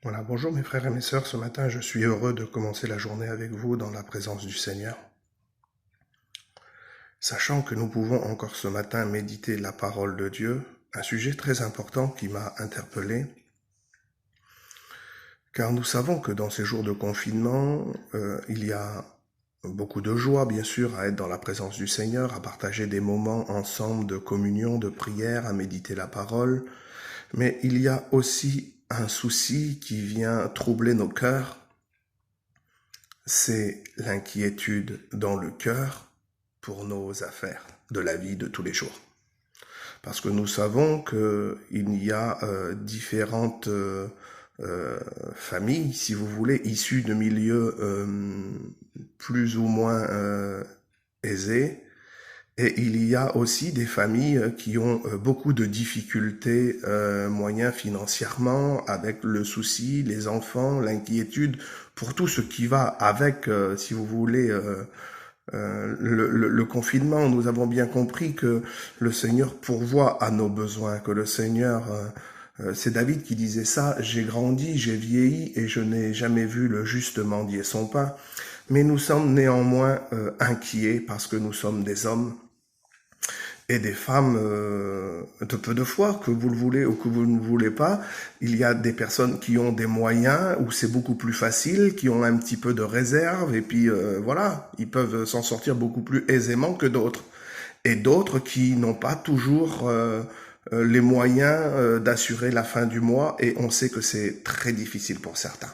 Voilà, bonjour mes frères et mes sœurs, ce matin je suis heureux de commencer la journée avec vous dans la présence du Seigneur, sachant que nous pouvons encore ce matin méditer la parole de Dieu, un sujet très important qui m'a interpellé, car nous savons que dans ces jours de confinement, il y a beaucoup de joie bien sûr à être dans la présence du Seigneur, à partager des moments ensemble de communion, de prière, à méditer la parole, mais il y a aussi un souci qui vient troubler nos cœurs, c'est l'inquiétude dans le cœur pour nos affaires de la vie de tous les jours. Parce que nous savons qu'il y a différentes familles, si vous voulez, issues de milieux plus ou moins aisés, et il y a aussi des familles qui ont beaucoup de difficultés moyens financièrement, avec le souci, les enfants, l'inquiétude, pour tout ce qui va avec, si vous voulez, le confinement. Nous avons bien compris que le Seigneur pourvoit à nos besoins, que le Seigneur... c'est David qui disait ça, « J'ai grandi, j'ai vieilli et je n'ai jamais vu le juste mendier son pain. » Mais nous sommes néanmoins inquiets parce que nous sommes des hommes et des femmes de peu de foi, que vous le voulez ou que vous ne voulez pas. Il y a des personnes qui ont des moyens, où c'est beaucoup plus facile, qui ont un petit peu de réserve, et puis voilà, ils peuvent s'en sortir beaucoup plus aisément que d'autres. Et d'autres qui n'ont pas toujours les moyens d'assurer la fin du mois, et on sait que c'est très difficile pour certains.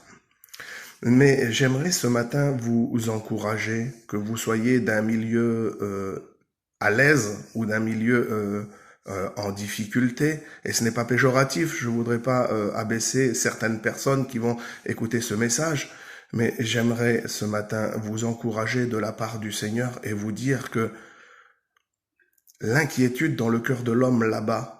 Mais j'aimerais ce matin vous encourager, que vous soyez d'un milieu à l'aise ou d'un milieu en difficulté, et ce n'est pas péjoratif, je voudrais pas abaisser certaines personnes qui vont écouter ce message, mais j'aimerais ce matin vous encourager de la part du Seigneur et vous dire que l'inquiétude dans le cœur de l'homme là-bas,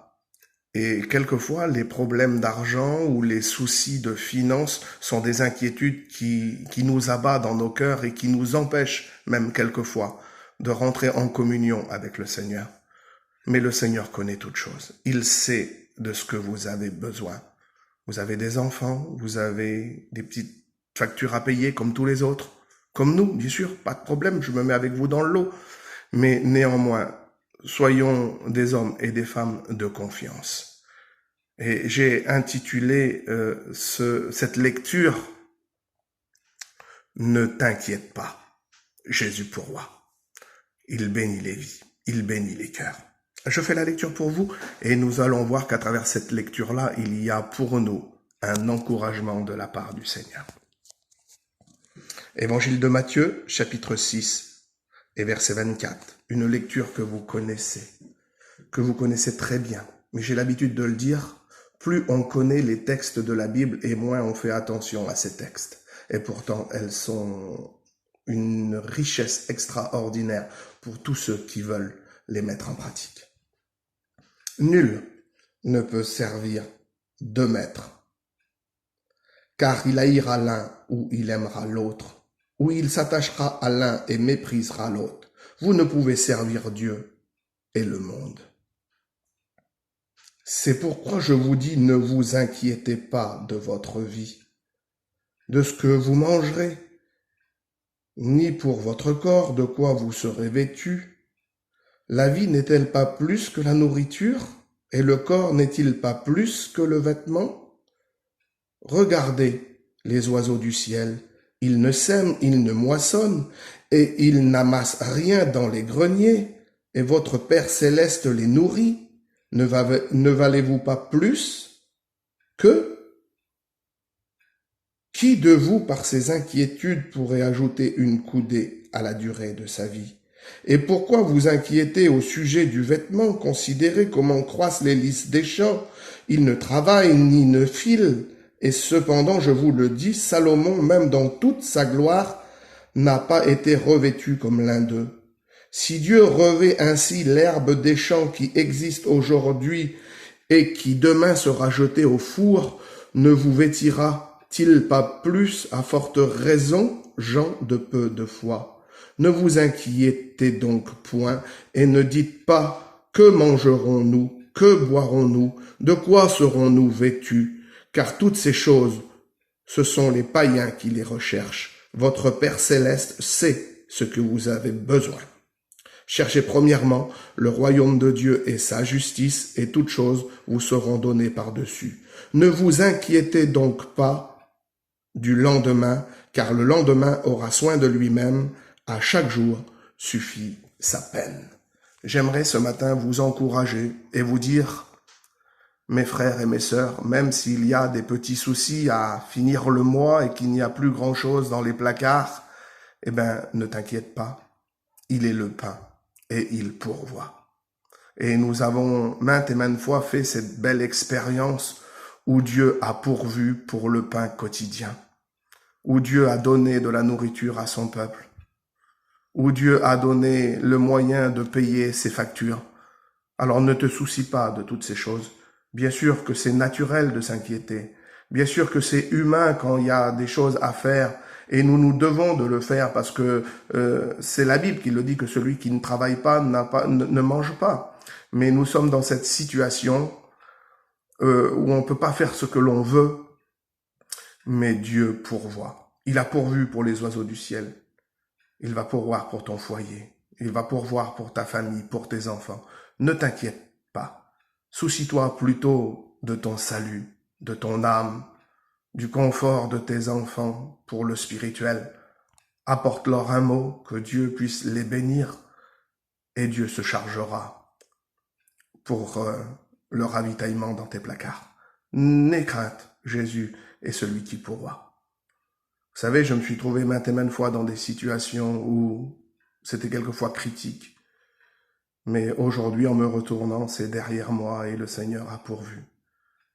et quelquefois les problèmes d'argent ou les soucis de finances sont des inquiétudes qui nous abattent dans nos cœurs et qui nous empêchent même quelquefois de rentrer en communion avec le Seigneur. Mais le Seigneur connaît toutes choses. Il sait de ce que vous avez besoin. Vous avez des enfants, vous avez des petites factures à payer comme tous les autres. Comme nous, bien sûr, pas de problème, je me mets avec vous dans le lot. Mais néanmoins, soyons des hommes et des femmes de confiance. Et j'ai intitulé cette lecture « Ne t'inquiète pas, Jésus pourvoit ». Il bénit les vies, il bénit les cœurs. Je fais la lecture pour vous et nous allons voir qu'à travers cette lecture-là, il y a pour nous un encouragement de la part du Seigneur. Évangile de Matthieu, chapitre 6 et verset 24. Une lecture que vous connaissez très bien. Mais j'ai l'habitude de le dire, plus on connaît les textes de la Bible et moins on fait attention à ces textes. Et pourtant, elles sont une richesse extraordinaire pour tous ceux qui veulent les mettre en pratique. Nul ne peut servir deux maîtres, car il haïra l'un ou il aimera l'autre, ou il s'attachera à l'un et méprisera l'autre. Vous ne pouvez servir Dieu et le monde. C'est pourquoi je vous dis, ne vous inquiétez pas de votre vie, de ce que vous mangerez, ni pour votre corps de quoi vous serez vêtus. La vie n'est-elle pas plus que la nourriture, et le corps n'est-il pas plus que le vêtement? Regardez les oiseaux du ciel, ils ne sèment, ils ne moissonnent, et ils n'amassent rien dans les greniers, et votre Père céleste les nourrit. Ne valez-vous pas plus qu'eux? Qui de vous, par ses inquiétudes, pourrait ajouter une coudée à la durée de sa vie? Et pourquoi vous inquiétez au sujet du vêtement? Considérez comment croissent les lys des champs. Ils ne travaillent ni ne filent. Et cependant, je vous le dis, Salomon, même dans toute sa gloire, n'a pas été revêtu comme l'un d'eux. Si Dieu revêt ainsi l'herbe des champs qui existe aujourd'hui et qui demain sera jetée au four, ne vous vêtira-t-il pas plus à forte raison, gens de peu de foi? Ne vous inquiétez donc point et ne dites pas « Que mangerons-nous? Que boirons-nous? De quoi serons-nous vêtus ?» Car toutes ces choses Ce sont les païens qui les recherchent. Votre Père céleste sait ce que vous avez besoin. Cherchez premièrement le royaume de Dieu et sa justice, et toutes choses vous seront données par-dessus. Ne vous inquiétez donc pas du lendemain, car le lendemain aura soin de lui-même. À chaque jour suffit sa peine. J'aimerais ce matin vous encourager et vous dire, mes frères et mes sœurs, même s'il y a des petits soucis à finir le mois et qu'il n'y a plus grand-chose dans les placards, eh ben, ne t'inquiète pas, il est le pain et il pourvoit. Et nous avons maintes et maintes fois fait cette belle expérience où Dieu a pourvu pour le pain quotidien, où Dieu a donné de la nourriture à son peuple, où Dieu a donné le moyen de payer ses factures. Alors ne te soucie pas de toutes ces choses. Bien sûr que c'est naturel de s'inquiéter. Bien sûr que c'est humain quand il y a des choses à faire. Et nous devons de le faire parce que c'est la Bible qui le dit que celui qui ne travaille pas, ne mange pas. Mais nous sommes dans cette situation où on ne peut pas faire ce que l'on veut, mais Dieu pourvoit. Il a pourvu pour les oiseaux du ciel. Il va pourvoir pour ton foyer. Il va pourvoir pour ta famille, pour tes enfants. Ne t'inquiète pas. Soucie-toi plutôt de ton salut, de ton âme, du confort de tes enfants pour le spirituel. Apporte-leur un mot, que Dieu puisse les bénir, et Dieu se chargera pour le ravitaillement dans tes placards. N'aie crainte, Jésus est celui qui pourvoit. Vous savez, je me suis trouvé maintes et maintes fois dans des situations où c'était quelquefois critique. Mais aujourd'hui, en me retournant, c'est derrière moi et le Seigneur a pourvu.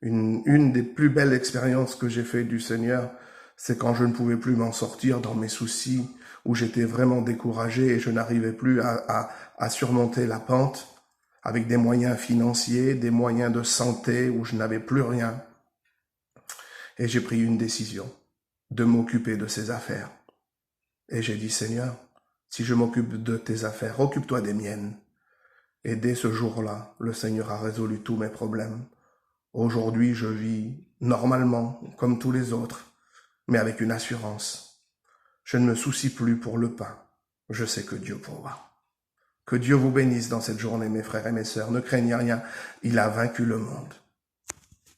Une des plus belles expériences que j'ai fait du Seigneur, c'est quand je ne pouvais plus m'en sortir dans mes soucis, où j'étais vraiment découragé et je n'arrivais plus à surmonter la pente, avec des moyens financiers, des moyens de santé, où je n'avais plus rien. Et j'ai pris une décision, de m'occuper de ces affaires. Et j'ai dit, Seigneur, si je m'occupe de tes affaires, occupe-toi des miennes. Et dès ce jour-là, le Seigneur a résolu tous mes problèmes. Aujourd'hui, je vis normalement, comme tous les autres, mais avec une assurance. Je ne me soucie plus pour le pain. Je sais que Dieu pourra. Que Dieu vous bénisse dans cette journée, mes frères et mes sœurs. Ne craignez rien, il a vaincu le monde.